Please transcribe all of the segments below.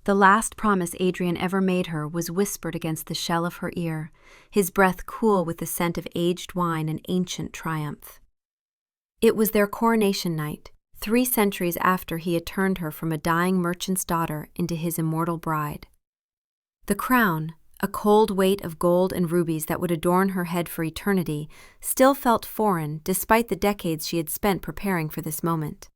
The last promise Adrian ever made her was whispered against the shell of her ear, his breath cool with the scent of aged wine and ancient triumph. It was their coronation night, 3 centuries after he had turned her from a dying merchant's daughter into his immortal bride. The crown, a cold weight of gold and rubies that would adorn her head for eternity, still felt foreign despite the decades she had spent preparing for this moment.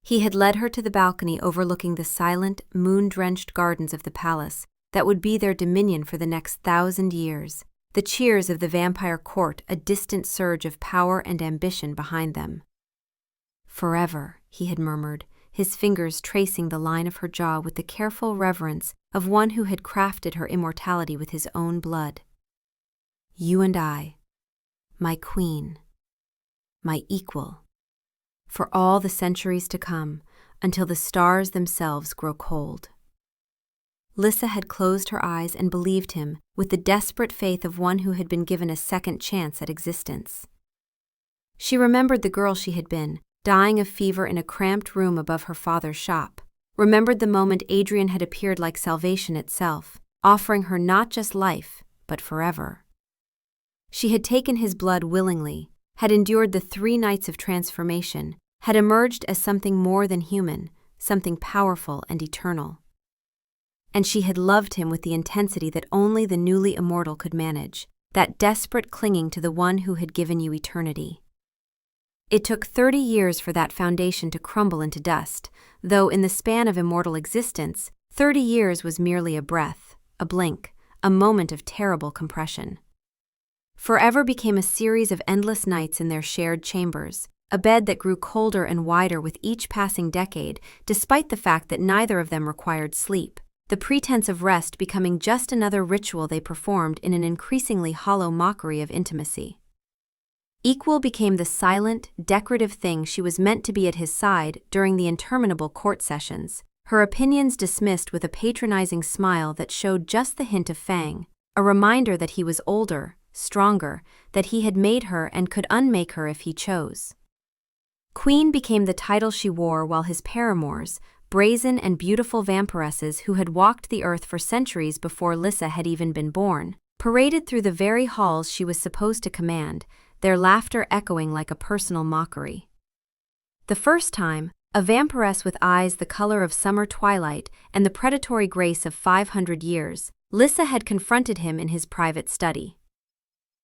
He had led her to the balcony overlooking the silent, moon-drenched gardens of the palace that would be their dominion for the next 1,000 years, the cheers of the vampire court a distant surge of power and ambition behind them. "Forever," he had murmured, his fingers tracing the line of her jaw with the careful reverence of one who had crafted her immortality with his own blood. "You and I, my queen, my equal, for all the centuries to come, until the stars themselves grow cold." Lissa had closed her eyes and believed him with the desperate faith of one who had been given a second chance at existence. She remembered the girl she had been, dying of fever in a cramped room above her father's shop, remembered the moment Adrian had appeared like salvation itself, offering her not just life, but forever. She had taken his blood willingly, had endured the 3 nights of transformation, had emerged as something more than human, something powerful and eternal. And she had loved him with the intensity that only the newly immortal could manage, that desperate clinging to the one who had given you eternity. It took 30 years for that foundation to crumble into dust, though in the span of immortal existence, 30 years was merely a breath, a blink, a moment of terrible compression. Forever became a series of endless nights in their shared chambers, a bed that grew colder and wider with each passing decade, despite the fact that neither of them required sleep, the pretense of rest becoming just another ritual they performed in an increasingly hollow mockery of intimacy. Equal became the silent, decorative thing she was meant to be at his side during the interminable court sessions, her opinions dismissed with a patronizing smile that showed just the hint of fang, a reminder that he was older, stronger, that he had made her and could unmake her if he chose. Queen became the title she wore while his paramours, brazen and beautiful vampiresses who had walked the earth for centuries before Lissa had even been born, paraded through the very halls she was supposed to command, their laughter echoing like a personal mockery. The first time, a vampiress with eyes the color of summer twilight and the predatory grace of 500 years, Lissa had confronted him in his private study.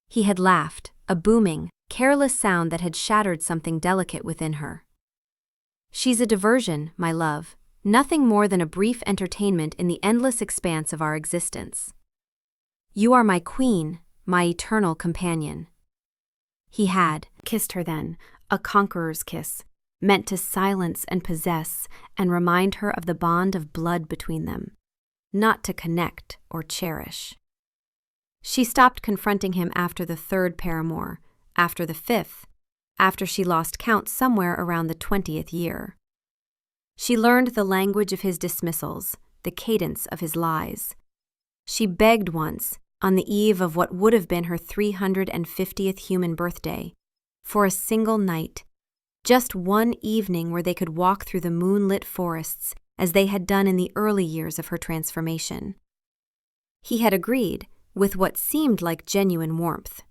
He had laughed, a booming, careless sound that had shattered something delicate within her. "She's a diversion, my love, nothing more than a brief entertainment in the endless expanse of our existence. You are my queen, my eternal companion." He had kissed her then, a conqueror's kiss, meant to silence and possess and remind her of the bond of blood between them, not to connect or cherish. She stopped confronting him after the 3rd paramour, after the 5th, after she lost count somewhere around the 20th year. She learned the language of his dismissals, the cadence of his lies. She begged once, on the eve of what would have been her 350th human birthday, for a single night, just one evening where they could walk through the moonlit forests as they had done in the early years of her transformation. He had agreed, with what seemed like genuine warmth.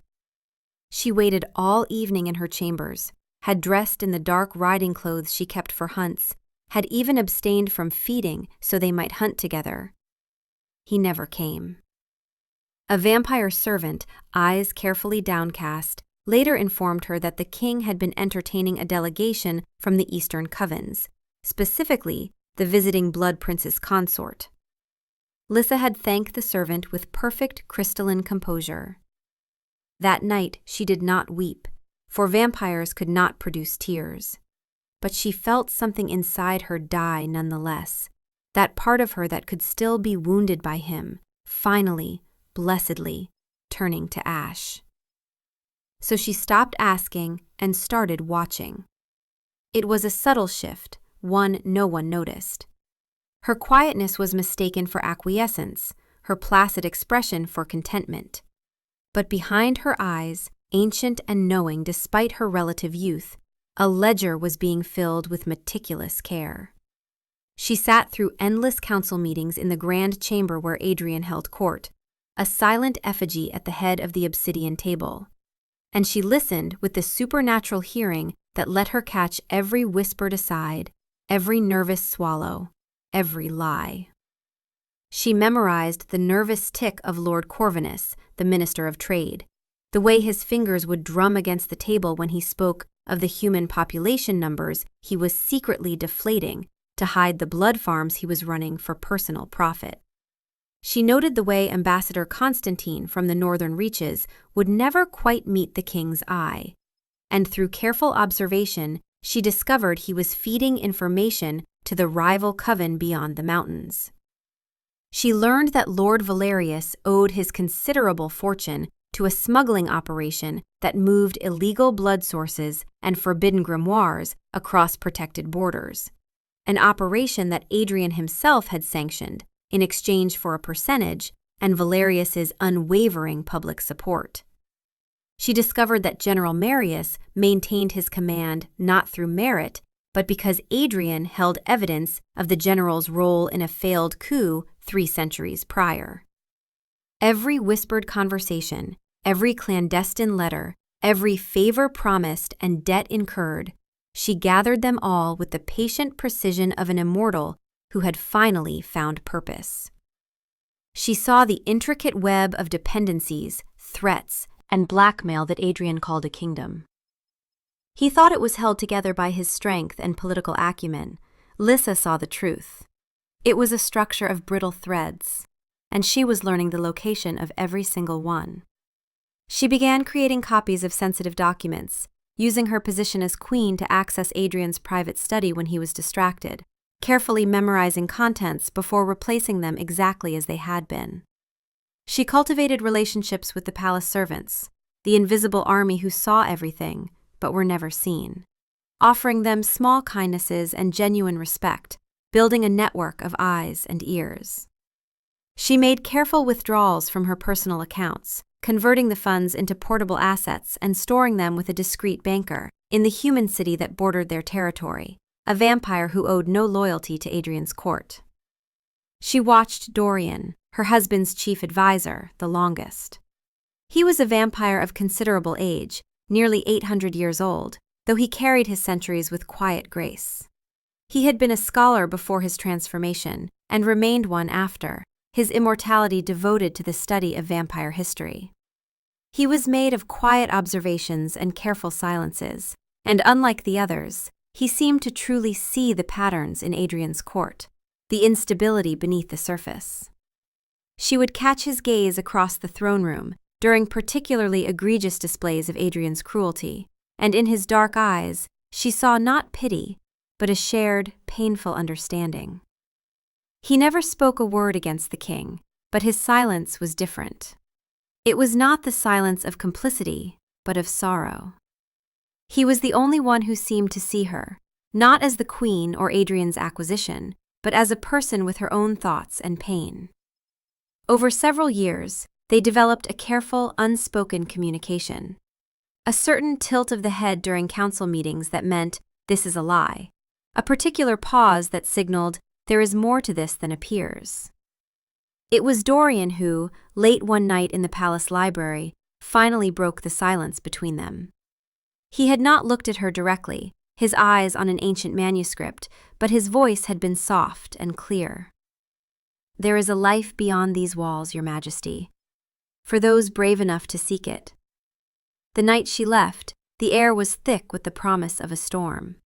She waited all evening in her chambers, had dressed in the dark riding clothes she kept for hunts, had even abstained from feeding so they might hunt together. He never came. A vampire servant, eyes carefully downcast, later informed her that the king had been entertaining a delegation from the Eastern Covens, specifically the visiting Blood Prince's consort. Lissa had thanked the servant with perfect crystalline composure. That night she did not weep, for vampires could not produce tears. But she felt something inside her die nonetheless, that part of her that could still be wounded by him, finally, blessedly, turning to ash. So she stopped asking and started watching. It was a subtle shift, one no one noticed. Her quietness was mistaken for acquiescence, her placid expression for contentment. But behind her eyes, ancient and knowing despite her relative youth, a ledger was being filled with meticulous care. She sat through endless council meetings in the grand chamber where Adrian held court, a silent effigy at the head of the obsidian table. And she listened with the supernatural hearing that let her catch every whispered aside, every nervous swallow, every lie. She memorized the nervous tick of Lord Corvinus, the Minister of Trade, the way his fingers would drum against the table when he spoke of the human population numbers he was secretly deflating to hide the blood farms he was running for personal profit. She noted the way Ambassador Constantine from the northern reaches would never quite meet the king's eye, and through careful observation, she discovered he was feeding information to the rival coven beyond the mountains. She learned that Lord Valerius owed his considerable fortune to a smuggling operation that moved illegal blood sources and forbidden grimoires across protected borders, an operation that Adrian himself had sanctioned in exchange for a percentage and Valerius's unwavering public support. She discovered that General Marius maintained his command not through merit, but because Adrian held evidence of the general's role in a failed coup 3 centuries prior. Every whispered conversation, every clandestine letter, every favor promised and debt incurred, she gathered them all with the patient precision of an immortal who had finally found purpose. She saw the intricate web of dependencies, threats, and blackmail that Adrian called a kingdom. He thought it was held together by his strength and political acumen. Lissa saw the truth. It was a structure of brittle threads, and she was learning the location of every single one. She began creating copies of sensitive documents, using her position as queen to access Adrian's private study when he was distracted, carefully memorizing contents before replacing them exactly as they had been. She cultivated relationships with the palace servants, the invisible army who saw everything, but were never seen, offering them small kindnesses and genuine respect, building a network of eyes and ears. She made careful withdrawals from her personal accounts, converting the funds into portable assets and storing them with a discreet banker in the human city that bordered their territory, a vampire who owed no loyalty to Adrian's court. She watched Dorian, her husband's chief advisor, the longest. He was a vampire of considerable age, nearly 800 years old, though he carried his centuries with quiet grace. He had been a scholar before his transformation and remained one after, his immortality devoted to the study of vampire history. He was made of quiet observations and careful silences, and unlike the others, he seemed to truly see the patterns in Adrian's court, the instability beneath the surface. She would catch his gaze across the throne room during particularly egregious displays of Adrian's cruelty, and in his dark eyes she saw not pity, but a shared, painful understanding. He never spoke a word against the king, but his silence was different. It was not the silence of complicity, but of sorrow. He was the only one who seemed to see her, not as the queen or Adrian's acquisition, but as a person with her own thoughts and pain. Over several years, they developed a careful, unspoken communication. A certain tilt of the head during council meetings that meant, "This is a lie." A particular pause that signaled, "There is more to this than appears." It was Dorian who, late one night in the palace library, finally broke the silence between them. He had not looked at her directly, his eyes on an ancient manuscript, but his voice had been soft and clear. "There is a life beyond these walls, Your Majesty, for those brave enough to seek it." The night she left, the air was thick with the promise of a storm.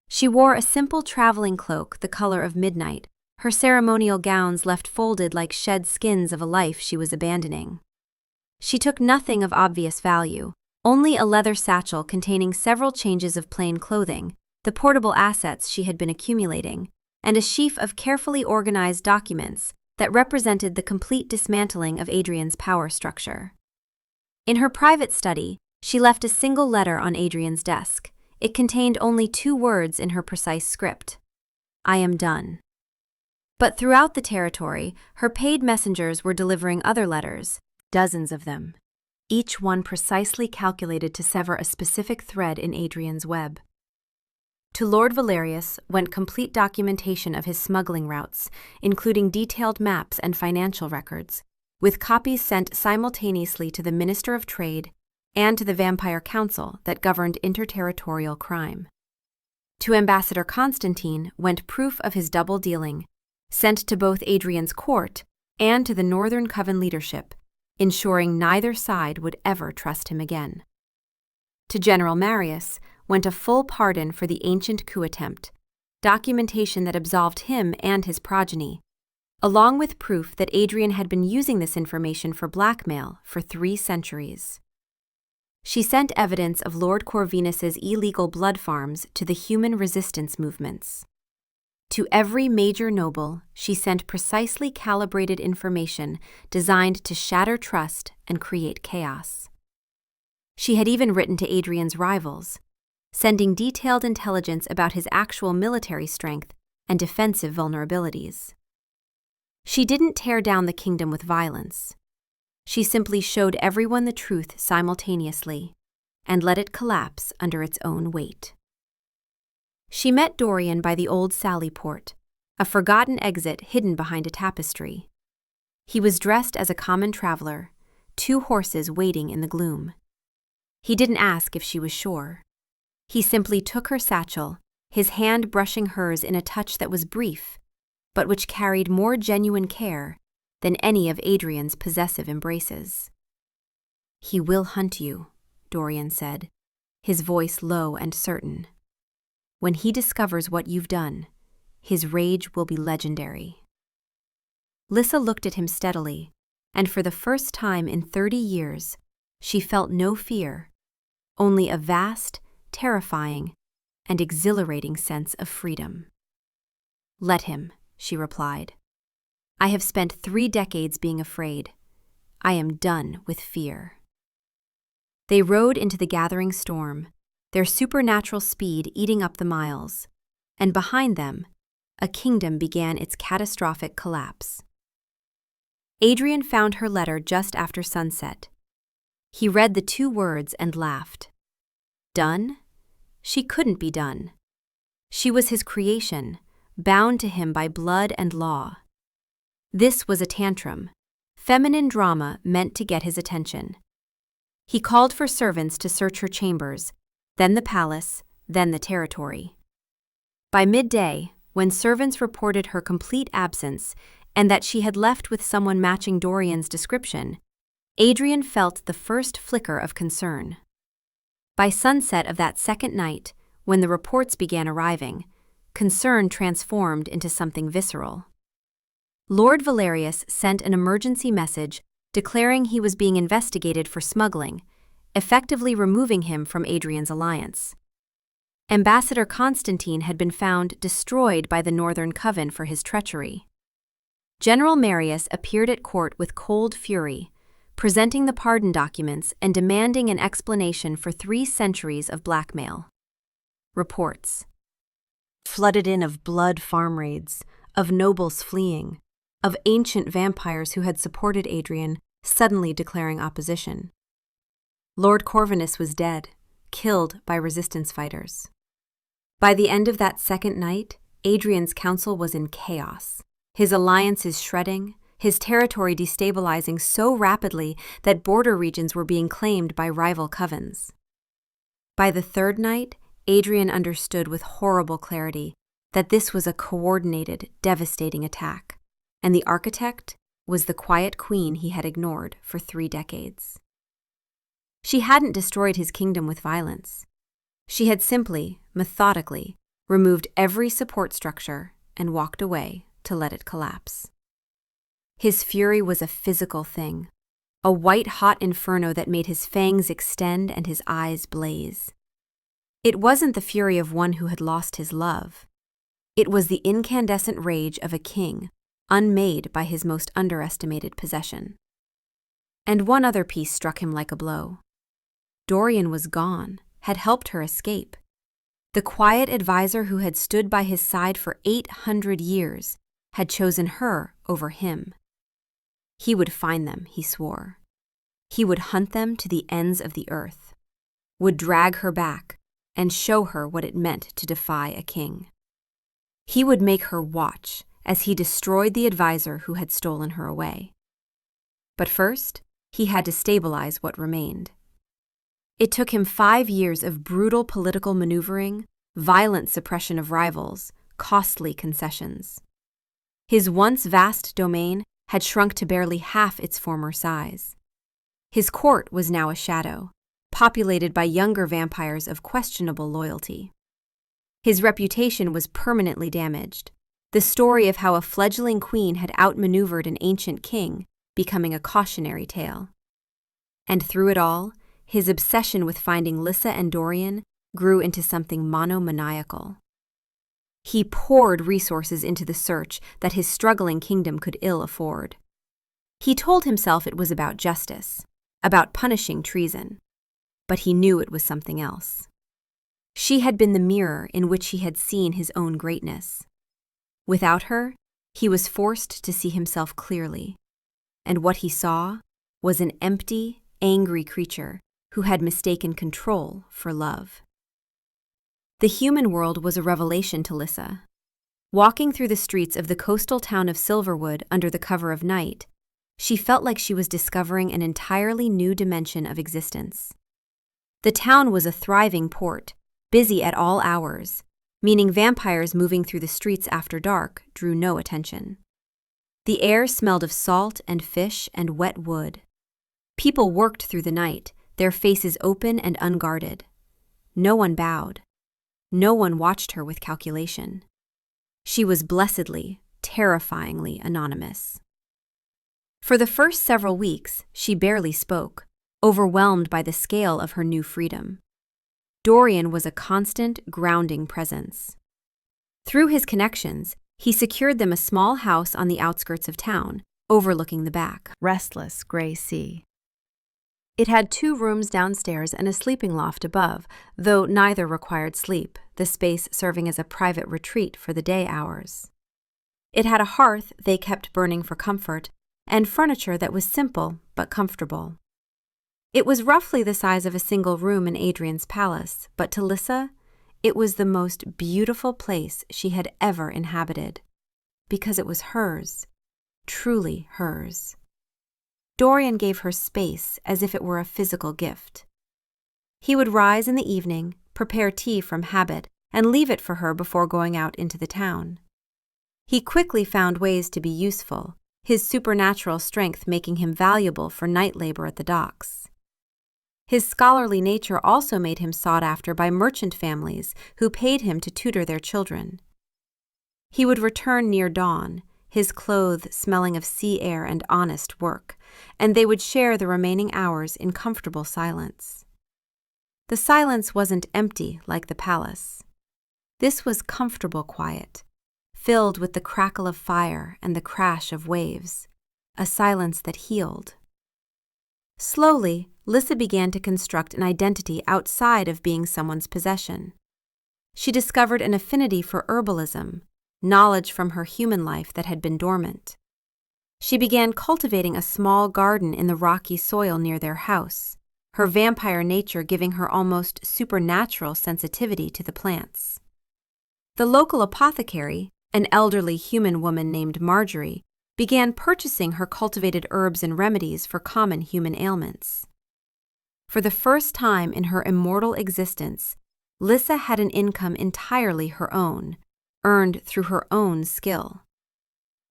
She wore a simple traveling cloak the color of midnight, her ceremonial gowns left folded like shed skins of a life she was abandoning. She took nothing of obvious value, only a leather satchel containing several changes of plain clothing, the portable assets she had been accumulating, and a sheaf of carefully organized documents that represented the complete dismantling of Adrian's power structure. In her private study, she left a single letter on Adrian's desk. It contained only 2 words in her precise script: "I am done." But throughout the territory, her paid messengers were delivering other letters, dozens of them, each one precisely calculated to sever a specific thread in Adrian's web. To Lord Valerius went complete documentation of his smuggling routes, including detailed maps and financial records, with copies sent simultaneously to the Minister of Trade and to the Vampire Council that governed interterritorial crime. To Ambassador Constantine went proof of his double dealing, sent to both Adrian's court and to the Northern Coven leadership, ensuring neither side would ever trust him again. To General Marius went a full pardon for the ancient coup attempt, documentation that absolved him and his progeny, along with proof that Adrian had been using this information for blackmail for 3 centuries. She sent evidence of Lord Corvinus's illegal blood farms to the human resistance movements. To every major noble, she sent precisely calibrated information designed to shatter trust and create chaos. She had even written to Adrian's rivals, sending detailed intelligence about his actual military strength and defensive vulnerabilities. She didn't tear down the kingdom with violence. She simply showed everyone the truth simultaneously and let it collapse under its own weight. She met Dorian by the old Sally Port, a forgotten exit hidden behind a tapestry. He was dressed as a common traveler, 2 horses waiting in the gloom. He didn't ask if she was sure. He simply took her satchel, his hand brushing hers in a touch that was brief, but which carried more genuine care than any of Adrian's possessive embraces. "He will hunt you," Dorian said, his voice low and certain. "When he discovers what you've done, his rage will be legendary." Lissa looked at him steadily, and for the first time in 30 years, she felt no fear, only a vast, terrifying, and exhilarating sense of freedom. "Let him," she replied. "I have spent 3 decades being afraid. I am done with fear." They rode into the gathering storm, their supernatural speed eating up the miles, and behind them, a kingdom began its catastrophic collapse. Adrian found her letter just after sunset. He read the 2 words and laughed. Done? She couldn't be done. She was his creation, bound to him by blood and law. This was a tantrum, feminine drama meant to get his attention. He called for servants to search her chambers, then the palace, then the territory. By midday, when servants reported her complete absence and that she had left with someone matching Dorian's description, Adrian felt the first flicker of concern. By sunset of that second night, when the reports began arriving, concern transformed into something visceral. Lord Valerius sent an emergency message declaring he was being investigated for smuggling, effectively removing him from Adrian's alliance. Ambassador Constantine had been found destroyed by the Northern Coven for his treachery. General Marius appeared at court with cold fury, presenting the pardon documents and demanding an explanation for 3 centuries of blackmail. Reports flooded in of blood farm raids, of nobles fleeing, of ancient vampires who had supported Adrian suddenly declaring opposition. Lord Corvinus was dead, killed by resistance fighters. By the end of that second night, Adrian's council was in chaos, his alliances shredding, his territory destabilizing so rapidly that border regions were being claimed by rival covens. By the 3rd night, Adrian understood with horrible clarity that this was a coordinated, devastating attack, and the architect was the quiet queen he had ignored for 3 decades. She hadn't destroyed his kingdom with violence. She had simply, methodically, removed every support structure and walked away to let it collapse. His fury was a physical thing, a white-hot inferno that made his fangs extend and his eyes blaze. It wasn't the fury of one who had lost his love. It was the incandescent rage of a king, unmade by his most underestimated possession. And one other piece struck him like a blow. Dorian was gone, had helped her escape. The quiet advisor who had stood by his side for 800 years had chosen her over him. He would find them, he swore. He would hunt them to the ends of the earth, would drag her back, and show her what it meant to defy a king. He would make her watch as he destroyed the advisor who had stolen her away. But first, he had to stabilize what remained. It took him 5 years of brutal political maneuvering, violent suppression of rivals, costly concessions. His once vast domain had shrunk to barely half its former size. His court was now a shadow, populated by younger vampires of questionable loyalty. His reputation was permanently damaged, the story of how a fledgling queen had outmaneuvered an ancient king becoming a cautionary tale. And through it all, his obsession with finding Lissa and Dorian grew into something monomaniacal. He poured resources into the search that his struggling kingdom could ill afford. He told himself it was about justice, about punishing treason, but he knew it was something else. She had been the mirror in which he had seen his own greatness. Without her, he was forced to see himself clearly, and what he saw was an empty, angry creature who had mistaken control for love. The human world was a revelation to Lissa. Walking through the streets of the coastal town of Silverwood under the cover of night, she felt like she was discovering an entirely new dimension of existence. The town was a thriving port, busy at all hours, meaning vampires moving through the streets after dark drew no attention. The air smelled of salt and fish and wet wood. People worked through the night, their faces open and unguarded. No one bowed. No one watched her with calculation. She was blessedly, terrifyingly anonymous. For the first several weeks, she barely spoke, overwhelmed by the scale of her new freedom. Dorian was a constant, grounding presence. Through his connections, he secured them a small house on the outskirts of town, overlooking the back, restless gray sea. It had 2 rooms downstairs and a sleeping loft above, though neither required sleep, the space serving as a private retreat for the day hours. It had a hearth they kept burning for comfort, and furniture that was simple but comfortable. It was roughly the size of a single room in Adrian's palace, but to Lissa, it was the most beautiful place she had ever inhabited, because it was hers, truly hers. Dorian gave her space as if it were a physical gift. He would rise in the evening, prepare tea from habit, and leave it for her before going out into the town. He quickly found ways to be useful, his supernatural strength making him valuable for night labor at the docks. His scholarly nature also made him sought after by merchant families who paid him to tutor their children. He would return near dawn, his clothes smelling of sea air and honest work, and they would share the remaining hours in comfortable silence. The silence wasn't empty like the palace. This was comfortable quiet, filled with the crackle of fire and the crash of waves, a silence that healed. Slowly, Lissa began to construct an identity outside of being someone's possession. She discovered an affinity for herbalism, knowledge from her human life that had been dormant. She began cultivating a small garden in the rocky soil near their house, her vampire nature giving her almost supernatural sensitivity to the plants. The local apothecary, an elderly human woman named Marjorie, began purchasing her cultivated herbs and remedies for common human ailments. For the first time in her immortal existence, Lissa had an income entirely her own, earned through her own skill.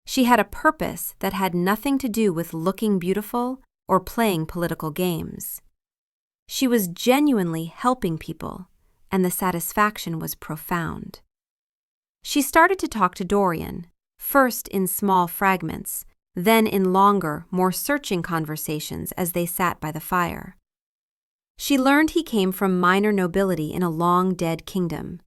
She had a purpose that had nothing to do with looking beautiful or playing political games. She was genuinely helping people, and the satisfaction was profound. She started to talk to Dorian, first in small fragments, then in longer, more searching conversations as they sat by the fire. She learned he came from minor nobility in a long-dead kingdom.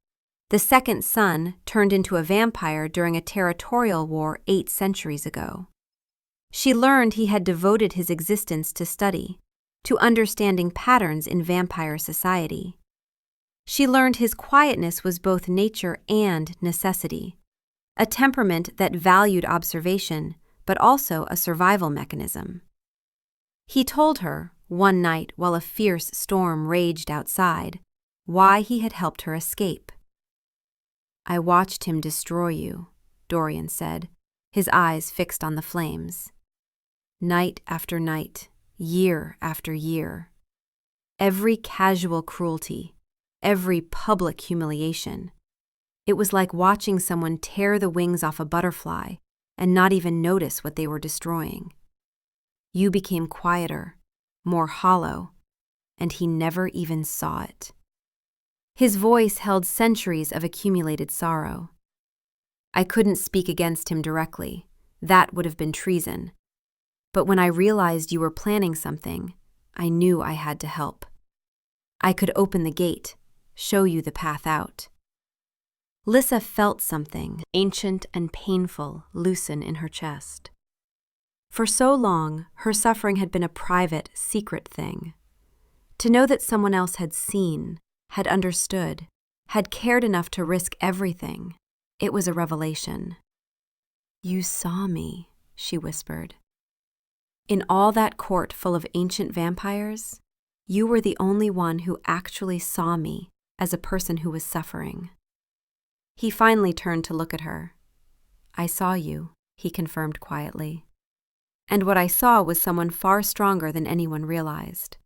The second son turned into a vampire during a territorial war 8 centuries ago. She learned he had devoted his existence to study, to understanding patterns in vampire society. She learned his quietness was both nature and necessity, a temperament that valued observation, but also a survival mechanism. He told her, one night while a fierce storm raged outside, why he had helped her escape. "I watched him destroy you," Dorian said, his eyes fixed on the flames. "Night after night, year after year. Every casual cruelty, every public humiliation. It was like watching someone tear the wings off a butterfly and not even notice what they were destroying. You became quieter, more hollow, and he never even saw it." His voice held centuries of accumulated sorrow. "I couldn't speak against him directly. That would have been treason. But when I realized you were planning something, I knew I had to help. I could open the gate, show you the path out." Lissa felt something, ancient and painful, loosen in her chest. For so long, her suffering had been a private, secret thing. To know that someone else had seen, had understood, had cared enough to risk everything, it was a revelation. "You saw me," she whispered. "In all that court full of ancient vampires, you were the only one who actually saw me as a person who was suffering." He finally turned to look at her. "I saw you," he confirmed quietly. "And what I saw was someone far stronger than anyone realized.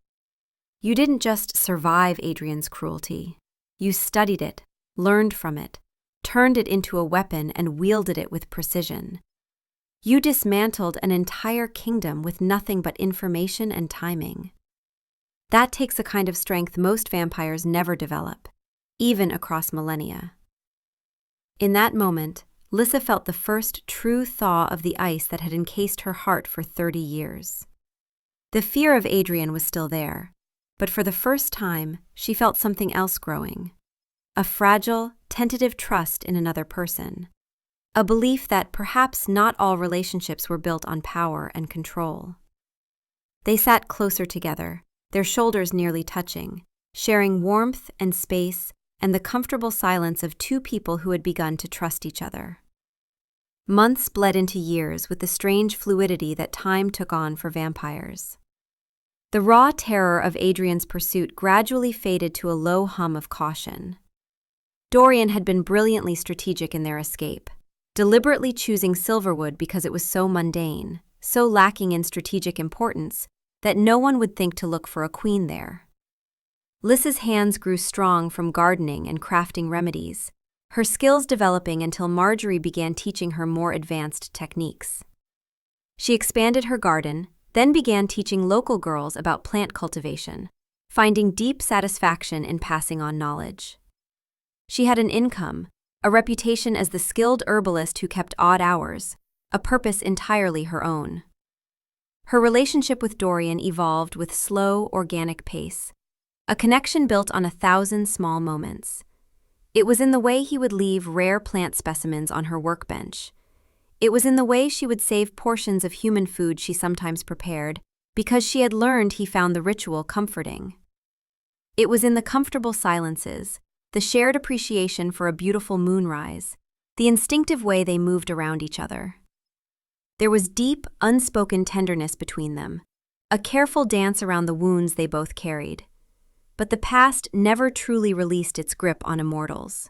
You didn't just survive Adrian's cruelty. You studied it, learned from it, turned it into a weapon and wielded it with precision. You dismantled an entire kingdom with nothing but information and timing. That takes a kind of strength most vampires never develop, even across millennia." In that moment, Lissa felt the first true thaw of the ice that had encased her heart for 30 years. The fear of Adrian was still there, but for the first time, she felt something else growing. A fragile, tentative trust in another person. A belief that perhaps not all relationships were built on power and control. They sat closer together, their shoulders nearly touching, sharing warmth and space and the comfortable silence of two people who had begun to trust each other. Months bled into years with the strange fluidity that time took on for vampires. The raw terror of Adrian's pursuit gradually faded to a low hum of caution. Dorian had been brilliantly strategic in their escape, deliberately choosing Silverwood because it was so mundane, so lacking in strategic importance, that no one would think to look for a queen there. Lissa's hands grew strong from gardening and crafting remedies, her skills developing until Marjorie began teaching her more advanced techniques. She expanded her garden, then began teaching local girls about plant cultivation, finding deep satisfaction in passing on knowledge. She had an income, a reputation as the skilled herbalist who kept odd hours, a purpose entirely her own. Her relationship with Dorian evolved with slow, organic pace, a connection built on 1,000 small moments. It was in the way he would leave rare plant specimens on her workbench. It was in the way she would save portions of human food she sometimes prepared, because she had learned he found the ritual comforting. It was in the comfortable silences, the shared appreciation for a beautiful moonrise, the instinctive way they moved around each other. There was deep, unspoken tenderness between them, a careful dance around the wounds they both carried. But the past never truly released its grip on immortals.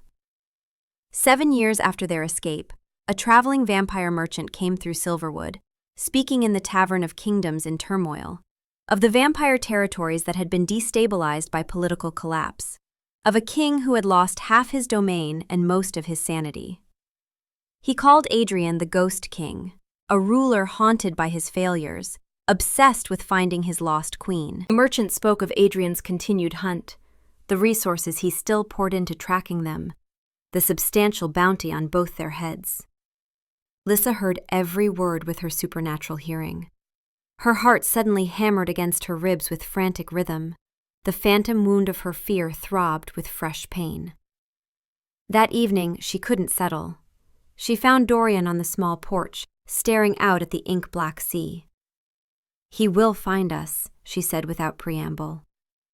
7 years after their escape, a traveling vampire merchant came through Silverwood, speaking in the Tavern of Kingdoms in turmoil, of the vampire territories that had been destabilized by political collapse, of a king who had lost half his domain and most of his sanity. He called Adrian the Ghost King, a ruler haunted by his failures, obsessed with finding his lost queen. The merchant spoke of Adrian's continued hunt, the resources he still poured into tracking them, the substantial bounty on both their heads. Lissa heard every word with her supernatural hearing. Her heart suddenly hammered against her ribs with frantic rhythm. The phantom wound of her fear throbbed with fresh pain. That evening, she couldn't settle. She found Dorian on the small porch, staring out at the ink-black sea. "He will find us," she said without preamble.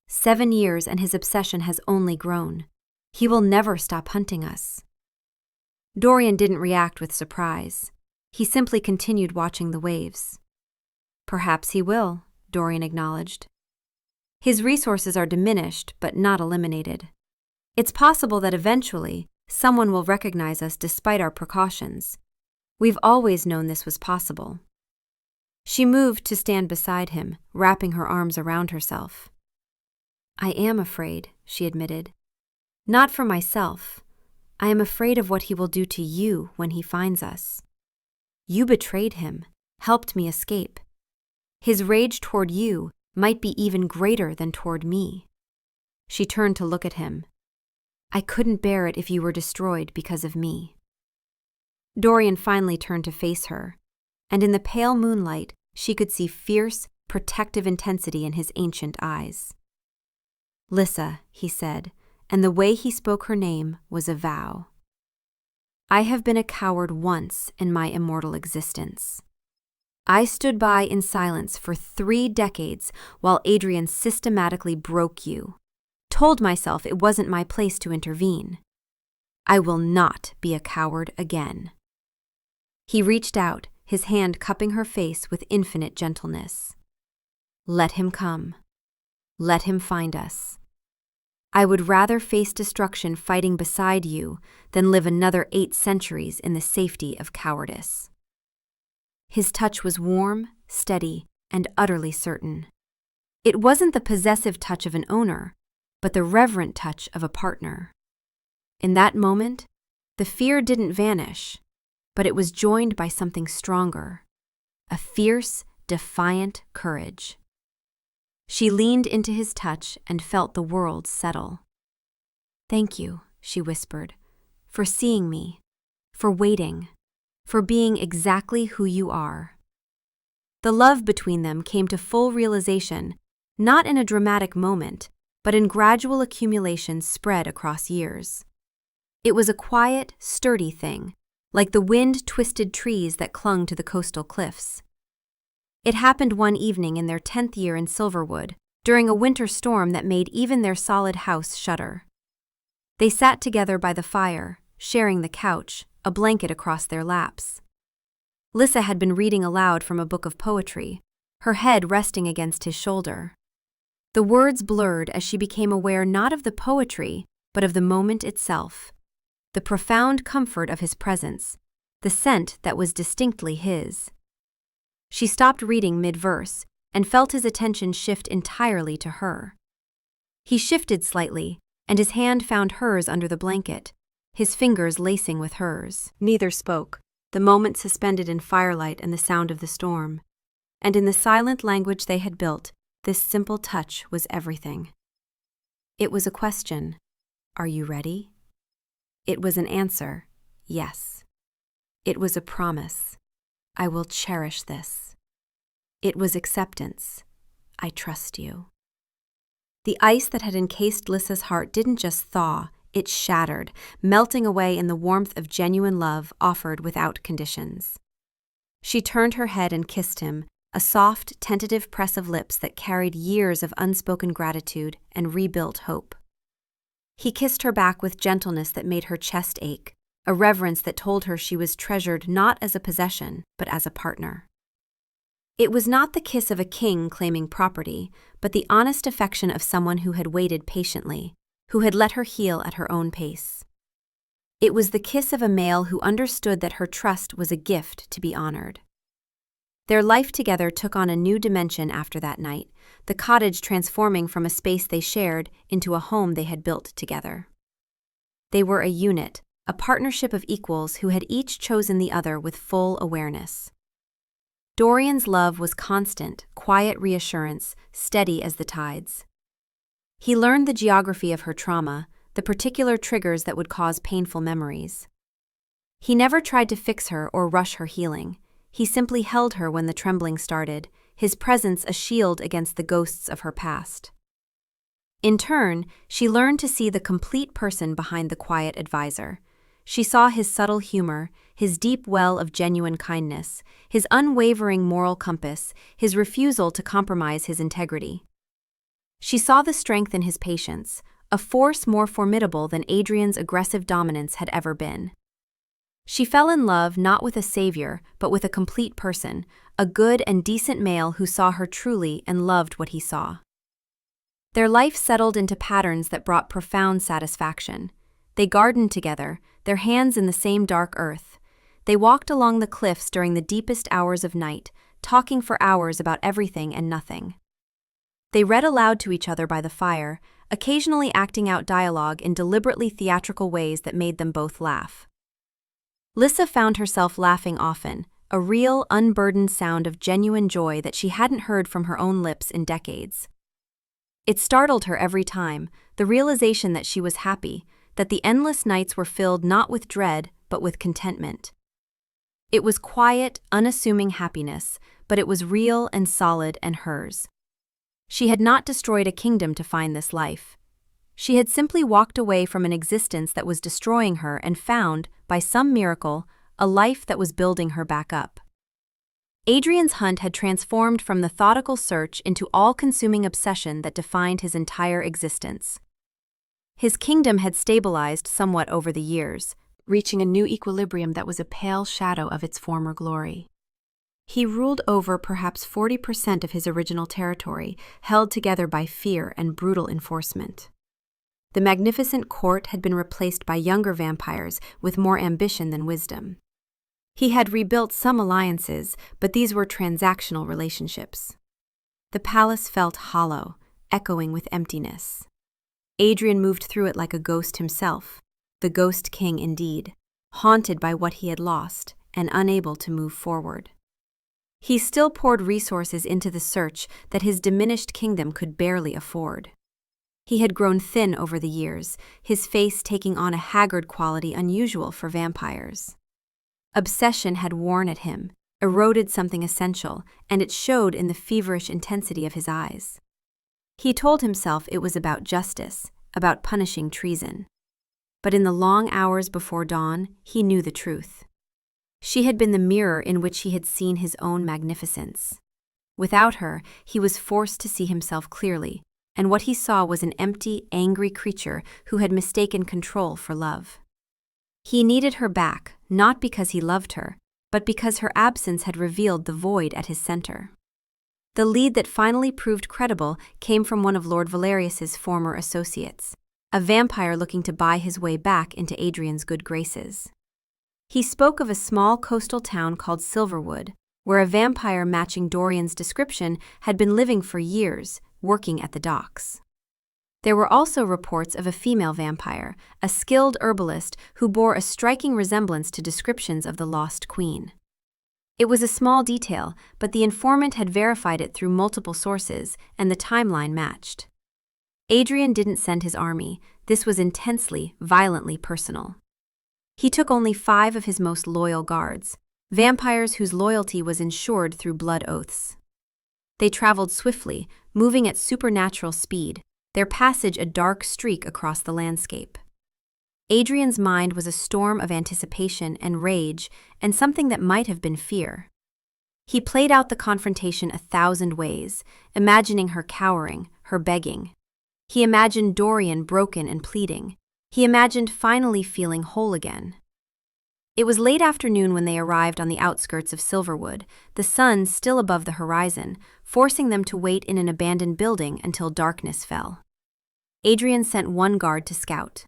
7 years and his obsession has only grown. He will never stop hunting us. Dorian didn't react with surprise. He simply continued watching the waves. "Perhaps he will," Dorian acknowledged. "His resources are diminished, but not eliminated. It's possible that eventually, someone will recognize us despite our precautions. We've always known this was possible. She moved to stand beside him, wrapping her arms around herself. I am afraid, she admitted. Not for myself. I am afraid of what he will do to you when he finds us. You betrayed him, helped me escape. His rage toward you might be even greater than toward me. She turned to look at him. I couldn't bear it if you were destroyed because of me. Dorian finally turned to face her, and in the pale moonlight, she could see fierce, protective intensity in his ancient eyes. Lissa, he said, and the way he spoke her name was a vow. I have been a coward once in my immortal existence. I stood by in silence for 3 decades while Adrian systematically broke you, told myself it wasn't my place to intervene. I will not be a coward again. He reached out, his hand cupping her face with infinite gentleness. Let him come. Let him find us. I would rather face destruction fighting beside you than live another 8 centuries in the safety of cowardice. His touch was warm, steady, and utterly certain. It wasn't the possessive touch of an owner, but the reverent touch of a partner. In that moment, the fear didn't vanish, but it was joined by something stronger, a fierce, defiant courage. She leaned into his touch and felt the world settle. Thank you, she whispered, for seeing me, for waiting, for being exactly who you are. The love between them came to full realization, not in a dramatic moment, but in gradual accumulation spread across years. It was a quiet, sturdy thing, like the wind-twisted trees that clung to the coastal cliffs. It happened one evening in their 10th year in Silverwood, during a winter storm that made even their solid house shudder. They sat together by the fire, sharing the couch, a blanket across their laps. Lissa had been reading aloud from a book of poetry, her head resting against his shoulder. The words blurred as she became aware not of the poetry, but of the moment itself, the profound comfort of his presence, the scent that was distinctly his. She stopped reading mid-verse and felt his attention shift entirely to her. He shifted slightly, and his hand found hers under the blanket, his fingers lacing with hers. Neither spoke, the moment suspended in firelight and the sound of the storm. And in the silent language they had built, this simple touch was everything. It was a question, "Are you ready?" It was an answer, "Yes." It was a promise, "I will cherish this." It was acceptance, "I trust you." The ice that had encased Lissa's heart didn't just thaw, it shattered, melting away in the warmth of genuine love offered without conditions. She turned her head and kissed him, a soft, tentative press of lips that carried years of unspoken gratitude and rebuilt hope. He kissed her back with gentleness that made her chest ache, a reverence that told her she was treasured not as a possession, but as a partner. It was not the kiss of a king claiming property, but the honest affection of someone who had waited patiently, who had let her heal at her own pace. It was the kiss of a male who understood that her trust was a gift to be honored. Their life together took on a new dimension after that night, the cottage transforming from a space they shared into a home they had built together. They were a unit, a partnership of equals who had each chosen the other with full awareness. Dorian's love was constant, quiet reassurance, steady as the tides. He learned the geography of her trauma, the particular triggers that would cause painful memories. He never tried to fix her or rush her healing. He simply held her when the trembling started, his presence a shield against the ghosts of her past. In turn, she learned to see the complete person behind the quiet advisor. She saw his subtle humor, his deep well of genuine kindness, his unwavering moral compass, his refusal to compromise his integrity. She saw the strength in his patience, a force more formidable than Adrian's aggressive dominance had ever been. She fell in love not with a savior, but with a complete person, a good and decent male who saw her truly and loved what he saw. Their life settled into patterns that brought profound satisfaction. They gardened together, their hands in the same dark earth. They walked along the cliffs during the deepest hours of night, talking for hours about everything and nothing. They read aloud to each other by the fire, occasionally acting out dialogue in deliberately theatrical ways that made them both laugh. Lissa found herself laughing often, a real, unburdened sound of genuine joy that she hadn't heard from her own lips in decades. It startled her every time, the realization that she was happy, that the endless nights were filled not with dread, but with contentment. It was quiet, unassuming happiness, but it was real and solid and hers. She had not destroyed a kingdom to find this life. She had simply walked away from an existence that was destroying her and found, by some miracle, a life that was building her back up. Adrian's hunt had transformed from the methodical search into all-consuming obsession that defined his entire existence. His kingdom had stabilized somewhat over the years, reaching a new equilibrium that was a pale shadow of its former glory. He ruled over perhaps 40% of his original territory, held together by fear and brutal enforcement. The magnificent court had been replaced by younger vampires with more ambition than wisdom. He had rebuilt some alliances, but these were transactional relationships. The palace felt hollow, echoing with emptiness. Adrian moved through it like a ghost himself, the ghost king indeed, haunted by what he had lost and unable to move forward. He still poured resources into the search that his diminished kingdom could barely afford. He had grown thin over the years, his face taking on a haggard quality unusual for vampires. Obsession had worn at him, eroded something essential, and it showed in the feverish intensity of his eyes. He told himself it was about justice, about punishing treason. But in the long hours before dawn, he knew the truth. She had been the mirror in which he had seen his own magnificence. Without her, he was forced to see himself clearly, and what he saw was an empty, angry creature who had mistaken control for love. He needed her back, not because he loved her, but because her absence had revealed the void at his center. The lead that finally proved credible came from one of Lord Valerius's former associates, a vampire looking to buy his way back into Adrian's good graces. He spoke of a small coastal town called Silverwood, where a vampire matching Dorian's description had been living for years, working at the docks. There were also reports of a female vampire, a skilled herbalist who bore a striking resemblance to descriptions of the lost queen. It was a small detail, but the informant had verified it through multiple sources, and the timeline matched. Adrian didn't send his army. This was intensely, violently personal. He took only 5 of his most loyal guards, vampires whose loyalty was ensured through blood oaths. They traveled swiftly, moving at supernatural speed, their passage a dark streak across the landscape. Adrian's mind was a storm of anticipation and rage, and something that might have been fear. He played out the confrontation 1,000 ways, imagining her cowering, her begging. He imagined Dorian broken and pleading. He imagined finally feeling whole again. It was late afternoon when they arrived on the outskirts of Silverwood, the sun still above the horizon, forcing them to wait in an abandoned building until darkness fell. Adrian sent one guard to scout.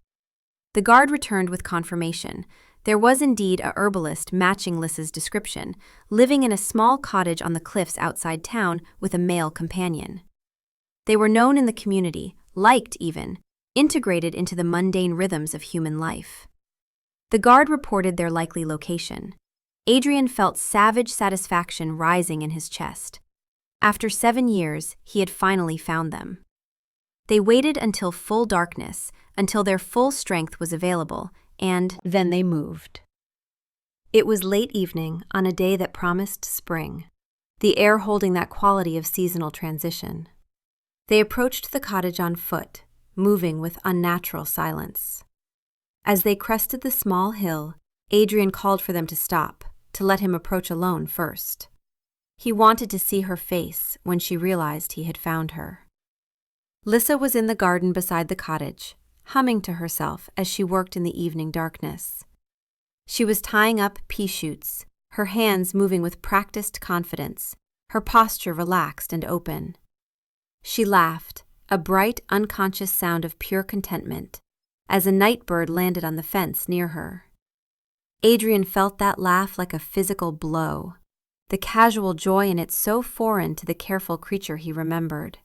The guard returned with confirmation. There was indeed a herbalist matching Lissa's description, living in a small cottage on the cliffs outside town with a male companion. They were known in the community, liked even, integrated into the mundane rhythms of human life. The guard reported their likely location. Adrian felt savage satisfaction rising in his chest. After 7 years, he had finally found them. They waited until full darkness, until their full strength was available, and then they moved. It was late evening on a day that promised spring, the air holding that quality of seasonal transition. They approached the cottage on foot, moving with unnatural silence. As they crested the small hill, Adrian called for them to stop, to let him approach alone first. He wanted to see her face when she realized he had found her. Lissa was in the garden beside the cottage, humming to herself as she worked in the evening darkness. She was tying up pea shoots, her hands moving with practiced confidence, her posture relaxed and open. She laughed, a bright, unconscious sound of pure contentment, as a night bird landed on the fence near her. Adrian felt that laugh like a physical blow, the casual joy in it so foreign to the careful creature he remembered.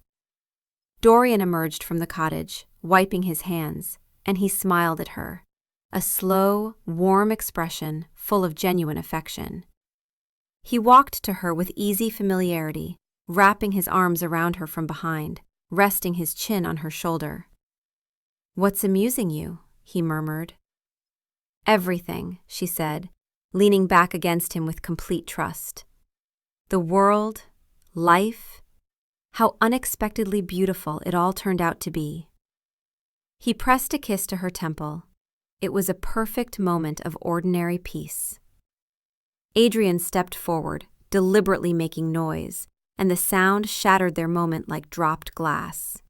Dorian emerged from the cottage, wiping his hands, and he smiled at her, a slow, warm expression full of genuine affection. He walked to her with easy familiarity, wrapping his arms around her from behind, resting his chin on her shoulder. "What's amusing you?" he murmured. "Everything," she said, leaning back against him with complete trust. "The world, life, how unexpectedly beautiful it all turned out to be." He pressed a kiss to her temple. It was a perfect moment of ordinary peace. Adrian stepped forward, deliberately making noise, and the sound shattered their moment like dropped glass.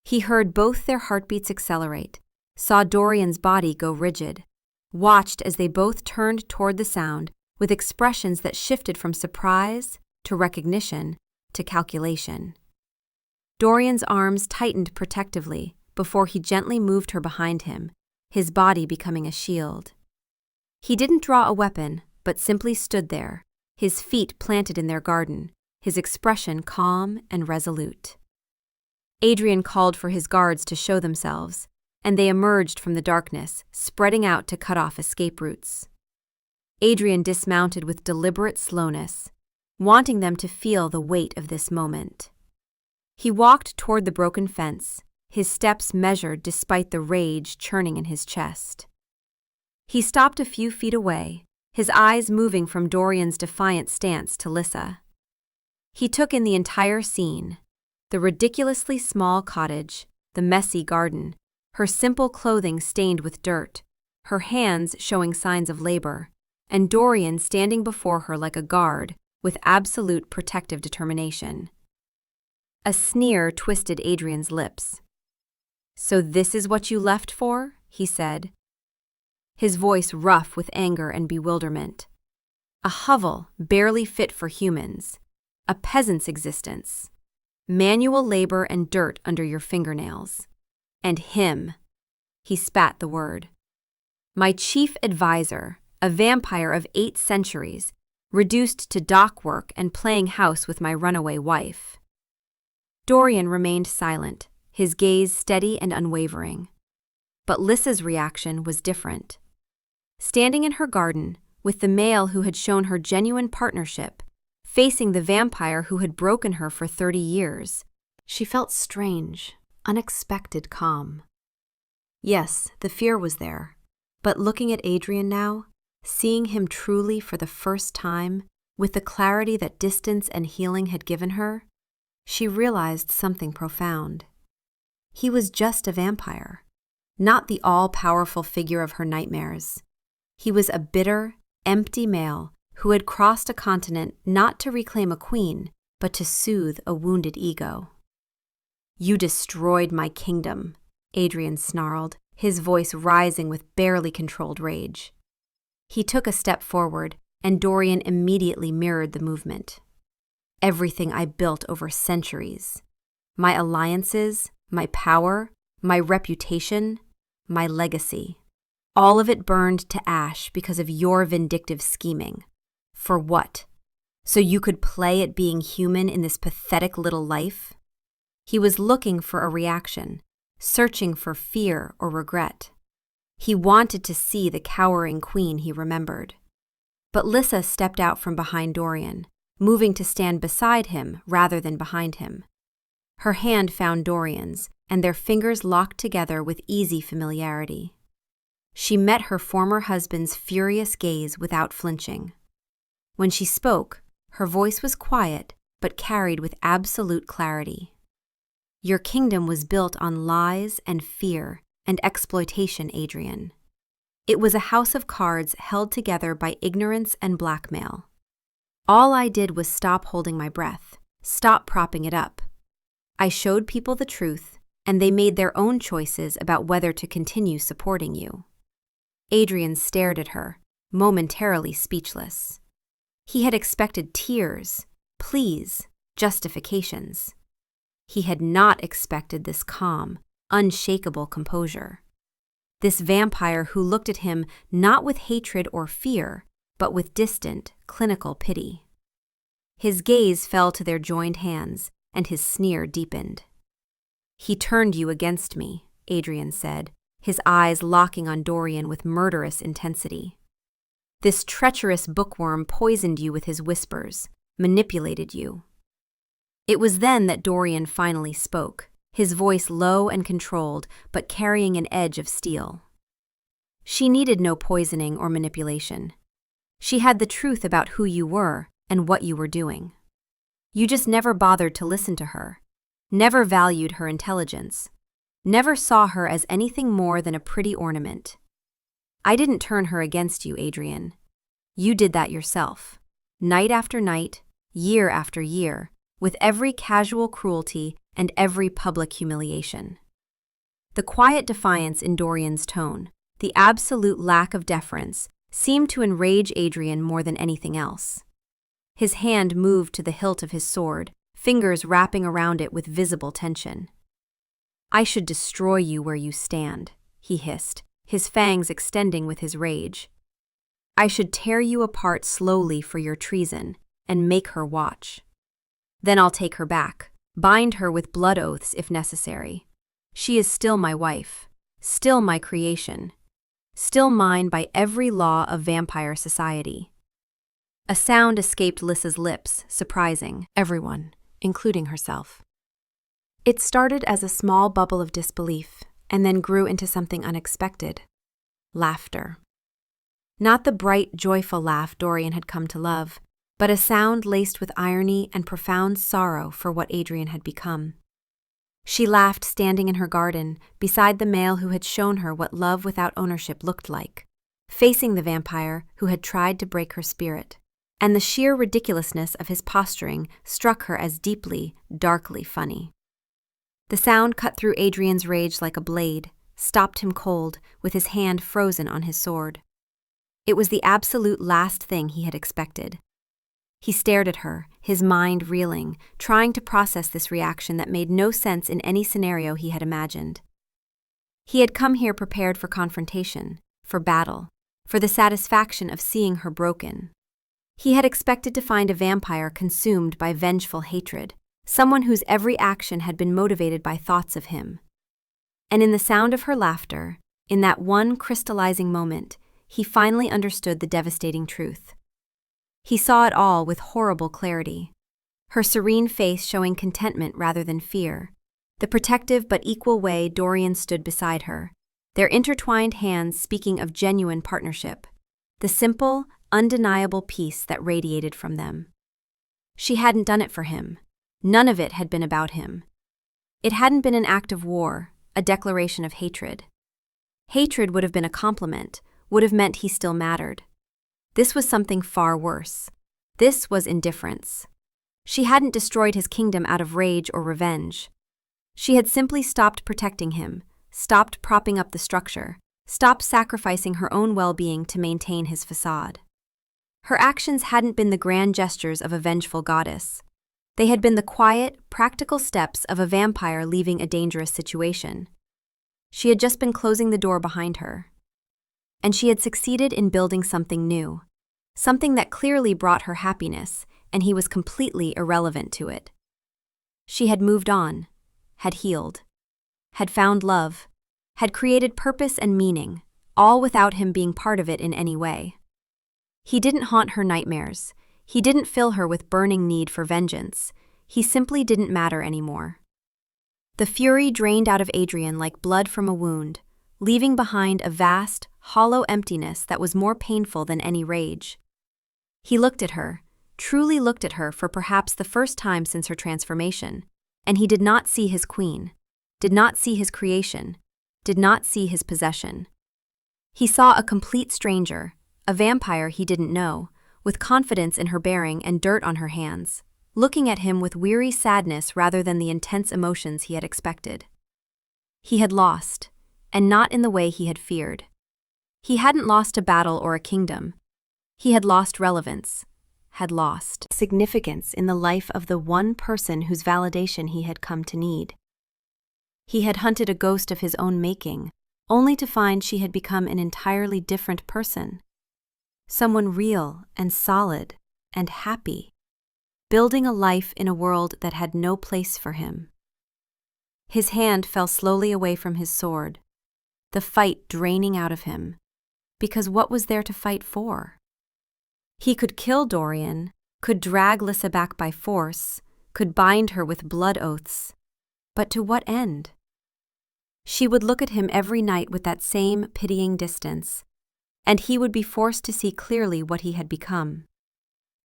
He heard both their heartbeats accelerate, saw Dorian's body go rigid, watched as they both turned toward the sound with expressions that shifted from surprise to recognition to calculation. Dorian's arms tightened protectively before he gently moved her behind him, his body becoming a shield. He didn't draw a weapon, but simply stood there, his feet planted in their garden, his expression calm and resolute. Adrian called for his guards to show themselves, and they emerged from the darkness, spreading out to cut off escape routes. Adrian dismounted with deliberate slowness, wanting them to feel the weight of this moment. He walked toward the broken fence, his steps measured despite the rage churning in his chest. He stopped a few feet away, his eyes moving from Dorian's defiant stance to Lissa. He took in the entire scene, the ridiculously small cottage, the messy garden, her simple clothing stained with dirt, her hands showing signs of labor, and Dorian standing before her like a guard with absolute protective determination. A sneer twisted Adrian's lips. "So this is what you left for?" he said, his voice rough with anger and bewilderment. "A hovel barely fit for humans, a peasant's existence, manual labor and dirt under your fingernails. And him," he spat the word, "my chief advisor, a vampire of 8 centuries, reduced to dock work and playing house with my runaway wife." Dorian remained silent, his gaze steady and unwavering. But Lissa's reaction was different. Standing in her garden, with the male who had shown her genuine partnership, facing the vampire who had broken her for 30 years, she felt strange, unexpected calm. Yes, the fear was there, but looking at Adrian now, seeing him truly for the first time, with the clarity that distance and healing had given her, she realized something profound. He was just a vampire, not the all-powerful figure of her nightmares. He was a bitter, empty male who had crossed a continent not to reclaim a queen, but to soothe a wounded ego. "You destroyed my kingdom," Adrian snarled, his voice rising with barely controlled rage. He took a step forward, and Dorian immediately mirrored the movement. "Everything I built over centuries. My alliances, my power, my reputation, my legacy. All of it burned to ash because of your vindictive scheming. For what? So you could play at being human in this pathetic little life?" He was looking for a reaction, searching for fear or regret. He wanted to see the cowering queen he remembered. But Lissa stepped out from behind Dorian, moving to stand beside him rather than behind him. Her hand found Dorian's, and their fingers locked together with easy familiarity. She met her former husband's furious gaze without flinching. When she spoke, her voice was quiet but carried with absolute clarity. "Your kingdom was built on lies and fear and exploitation, Adrian. It was a house of cards held together by ignorance and blackmail. All I did was stop holding my breath, stop propping it up. I showed people the truth, and they made their own choices about whether to continue supporting you." Adrian stared at her, momentarily speechless. He had expected tears, pleas, justifications. He had not expected this calm, unshakable composure. This vampire who looked at him not with hatred or fear, but with distant, clinical pity. His gaze fell to their joined hands, and his sneer deepened. "He turned you against me," Adrian said, his eyes locking on Dorian with murderous intensity. "This treacherous bookworm poisoned you with his whispers, manipulated you." It was then that Dorian finally spoke, his voice low and controlled, but carrying an edge of steel. "She needed no poisoning or manipulation. She had the truth about who you were and what you were doing. You just never bothered to listen to her, never valued her intelligence, never saw her as anything more than a pretty ornament. I didn't turn her against you, Adrian. You did that yourself, night after night, year after year, with every casual cruelty and every public humiliation." The quiet defiance in Dorian's tone, the absolute lack of deference, seemed to enrage Adrian more than anything else. His hand moved to the hilt of his sword, fingers wrapping around it with visible tension. "I should destroy you where you stand," he hissed, his fangs extending with his rage. "I should tear you apart slowly for your treason and make her watch. Then I'll take her back, bind her with blood oaths if necessary. She is still my wife, still my creation, still mine by every law of vampire society." A sound escaped Lissa's lips, surprising everyone, including herself. It started as a small bubble of disbelief and then grew into something unexpected: laughter. Not the bright, joyful laugh Dorian had come to love, but a sound laced with irony and profound sorrow for what Adrian had become. She laughed standing in her garden, beside the male who had shown her what love without ownership looked like, facing the vampire who had tried to break her spirit, and the sheer ridiculousness of his posturing struck her as deeply, darkly funny. The sound cut through Adrian's rage like a blade, stopped him cold, with his hand frozen on his sword. It was the absolute last thing he had expected. He stared at her, his mind reeling, trying to process this reaction that made no sense in any scenario he had imagined. He had come here prepared for confrontation, for battle, for the satisfaction of seeing her broken. He had expected to find a vampire consumed by vengeful hatred, someone whose every action had been motivated by thoughts of him. And in the sound of her laughter, in that one crystallizing moment, he finally understood the devastating truth. He saw it all with horrible clarity. Her serene face showing contentment rather than fear, the protective but equal way Dorian stood beside her, their intertwined hands speaking of genuine partnership, the simple, undeniable peace that radiated from them. She hadn't done it for him. None of it had been about him. It hadn't been an act of war, a declaration of hatred. Hatred would have been a compliment, would have meant he still mattered. This was something far worse. This was indifference. She hadn't destroyed his kingdom out of rage or revenge. She had simply stopped protecting him, stopped propping up the structure, stopped sacrificing her own well-being to maintain his facade. Her actions hadn't been the grand gestures of a vengeful goddess. They had been the quiet, practical steps of a vampire leaving a dangerous situation. She had just been closing the door behind her. And she had succeeded in building something new, something that clearly brought her happiness, and he was completely irrelevant to it. She had moved on, had healed, had found love, had created purpose and meaning, all without him being part of it in any way. He didn't haunt her nightmares. He didn't fill her with burning need for vengeance. He simply didn't matter anymore. The fury drained out of Adrian like blood from a wound, leaving behind a vast, hollow emptiness that was more painful than any rage. He looked at her, truly looked at her for perhaps the first time since her transformation, and he did not see his queen, did not see his creation, did not see his possession. He saw a complete stranger, a vampire he didn't know, with confidence in her bearing and dirt on her hands, looking at him with weary sadness rather than the intense emotions he had expected. He had lost, and not in the way he had feared. He hadn't lost a battle or a kingdom. He had lost relevance, had lost significance in the life of the one person whose validation he had come to need. He had hunted a ghost of his own making, only to find she had become an entirely different person. Someone real and solid and happy, building a life in a world that had no place for him. His hand fell slowly away from his sword, the fight draining out of him, because what was there to fight for? He could kill Dorian, could drag Lissa back by force, could bind her with blood oaths, but to what end? She would look at him every night with that same pitying distance, and he would be forced to see clearly what he had become.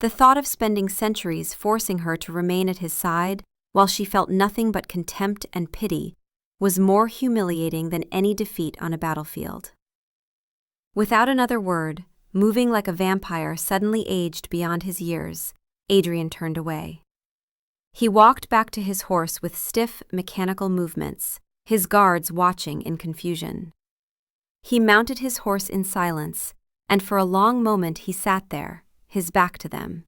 The thought of spending centuries forcing her to remain at his side while she felt nothing but contempt and pity was more humiliating than any defeat on a battlefield. Without another word, moving like a vampire suddenly aged beyond his years, Adrian turned away. He walked back to his horse with stiff, mechanical movements, his guards watching in confusion. He mounted his horse in silence, and for a long moment he sat there, his back to them.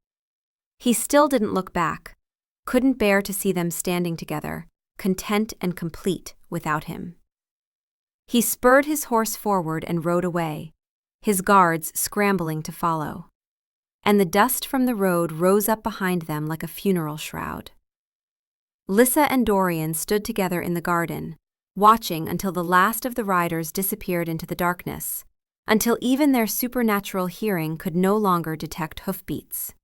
He still didn't look back, couldn't bear to see them standing together, content and complete without him. He spurred his horse forward and rode away, his guards scrambling to follow. And the dust from the road rose up behind them like a funeral shroud. Lissa and Dorian stood together in the garden, watching until the last of the riders disappeared into the darkness, until even their supernatural hearing could no longer detect hoofbeats.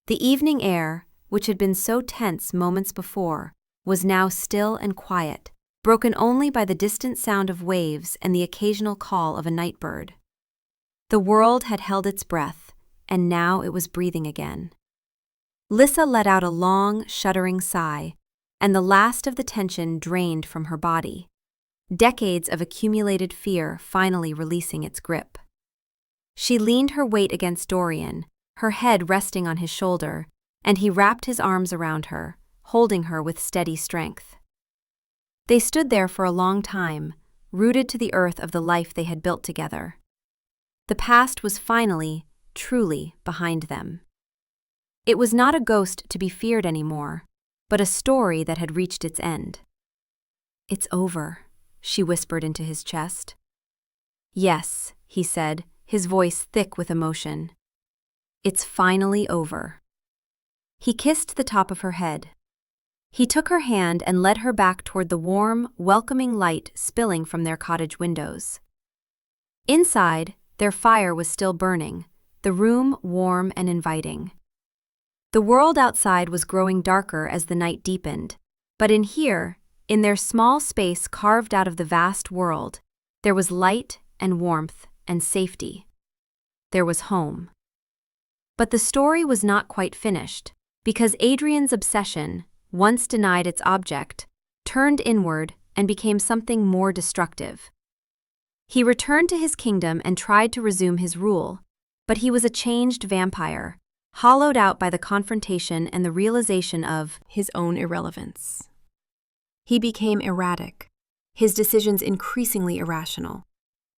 The evening air, which had been so tense moments before, was now still and quiet, broken only by the distant sound of waves and the occasional call of a night bird. The world had held its breath, and now it was breathing again. Lissa let out a long, shuddering sigh, and the last of the tension drained from her body, decades of accumulated fear finally releasing its grip. She leaned her weight against Dorian, her head resting on his shoulder, and he wrapped his arms around her, holding her with steady strength. They stood there for a long time, rooted to the earth of the life they had built together. The past was finally, truly behind them. It was not a ghost to be feared anymore, but a story that had reached its end. "It's over," she whispered into his chest. "Yes," he said, his voice thick with emotion. "It's finally over." He kissed the top of her head. He took her hand and led her back toward the warm, welcoming light spilling from their cottage windows. Inside, their fire was still burning, the room warm and inviting. The world outside was growing darker as the night deepened, but in here, in their small space carved out of the vast world, there was light and warmth and safety. There was home. But the story was not quite finished, because Adrian's obsession, once denied its object, turned inward and became something more destructive. He returned to his kingdom and tried to resume his rule, but he was a changed vampire, hollowed out by the confrontation and the realization of his own irrelevance. He became erratic, his decisions increasingly irrational,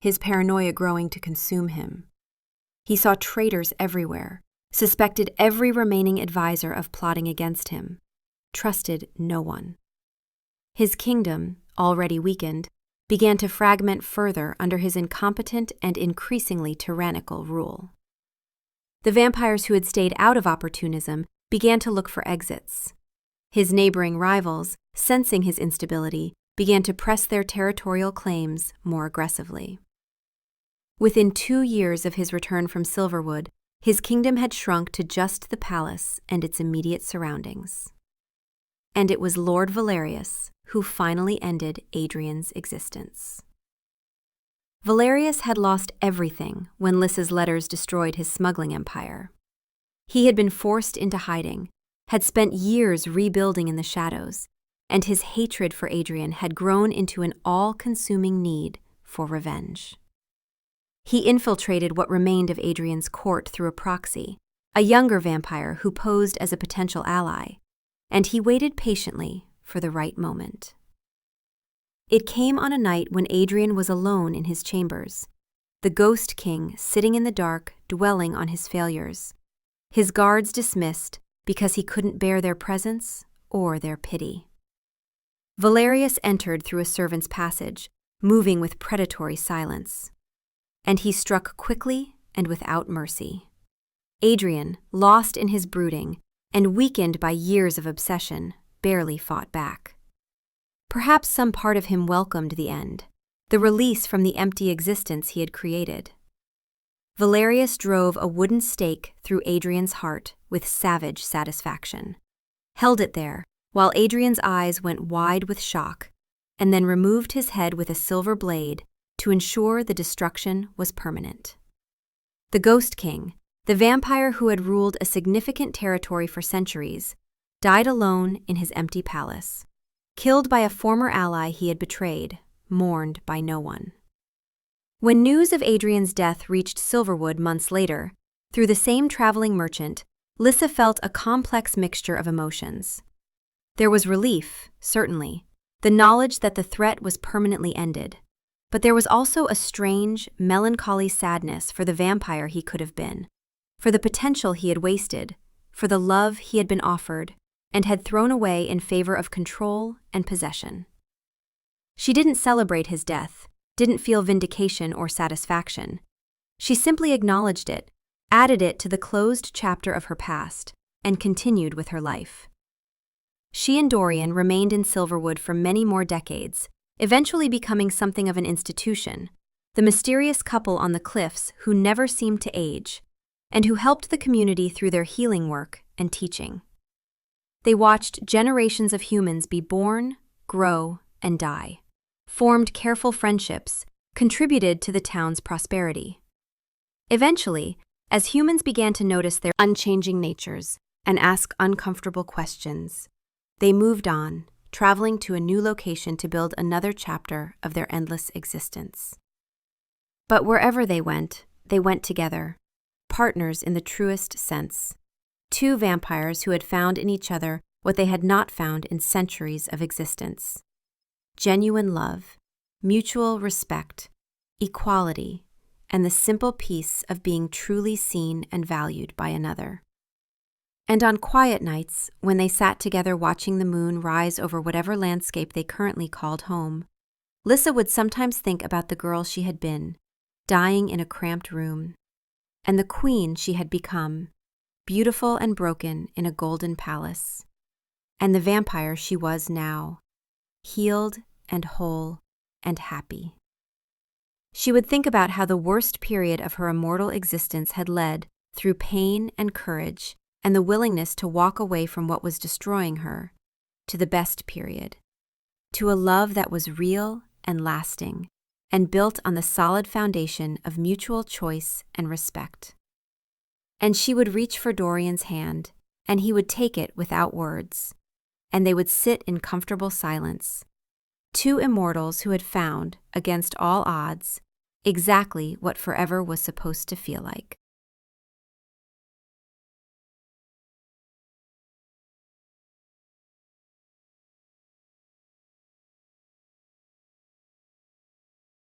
his paranoia growing to consume him. He saw traitors everywhere, suspected every remaining advisor of plotting against him, trusted no one. His kingdom, already weakened, began to fragment further under his incompetent and increasingly tyrannical rule. The vampires who had stayed out of opportunism began to look for exits. His neighboring rivals, sensing his instability, began to press their territorial claims more aggressively. Within 2 years of his return from Silverwood, his kingdom had shrunk to just the palace and its immediate surroundings. And it was Lord Valerius who finally ended Adrian's existence. Valerius had lost everything when Lissa's letters destroyed his smuggling empire. He had been forced into hiding, had spent years rebuilding in the shadows, and his hatred for Adrian had grown into an all-consuming need for revenge. He infiltrated what remained of Adrian's court through a proxy, a younger vampire who posed as a potential ally, and he waited patiently for the right moment. It came on a night when Adrian was alone in his chambers, the Ghost King sitting in the dark, dwelling on his failures, his guards dismissed because he couldn't bear their presence or their pity. Valerius entered through a servant's passage, moving with predatory silence. And he struck quickly and without mercy. Adrian, lost in his brooding and weakened by years of obsession, barely fought back. Perhaps some part of him welcomed the end, the release from the empty existence he had created. Valerius drove a wooden stake through Adrian's heart with savage satisfaction, held it there while Adrian's eyes went wide with shock, and then removed his head with a silver blade to ensure the destruction was permanent. The Ghost King, the vampire who had ruled a significant territory for centuries, died alone in his empty palace, killed by a former ally he had betrayed, mourned by no one. When news of Adrian's death reached Silverwood months later, through the same traveling merchant, Lissa felt a complex mixture of emotions. There was relief, certainly, the knowledge that the threat was permanently ended, but there was also a strange, melancholy sadness for the vampire he could have been, for the potential he had wasted, for the love he had been offered and had thrown away in favor of control and possession. She didn't celebrate his death, didn't feel vindication or satisfaction. She simply acknowledged it, added it to the closed chapter of her past, and continued with her life. She and Dorian remained in Silverwood for many more decades, eventually becoming something of an institution, the mysterious couple on the cliffs who never seemed to age, and who helped the community through their healing work and teaching. They watched generations of humans be born, grow, and die, formed careful friendships, contributed to the town's prosperity. Eventually, as humans began to notice their unchanging natures and ask uncomfortable questions, they moved on, traveling to a new location to build another chapter of their endless existence. But wherever they went together, partners in the truest sense. Two vampires who had found in each other what they had not found in centuries of existence. Genuine love, mutual respect, equality, and the simple peace of being truly seen and valued by another. And on quiet nights, when they sat together watching the moon rise over whatever landscape they currently called home, Lissa would sometimes think about the girl she had been, dying in a cramped room, and the queen she had become, beautiful and broken in a golden palace, and the vampire she was now, healed and whole and happy. She would think about how the worst period of her immortal existence had led, through pain and courage, and the willingness to walk away from what was destroying her, to the best period, to a love that was real and lasting, and built on the solid foundation of mutual choice and respect. And she would reach for Dorian's hand, and he would take it without words, and they would sit in comfortable silence, two immortals who had found, against all odds, exactly what forever was supposed to feel like.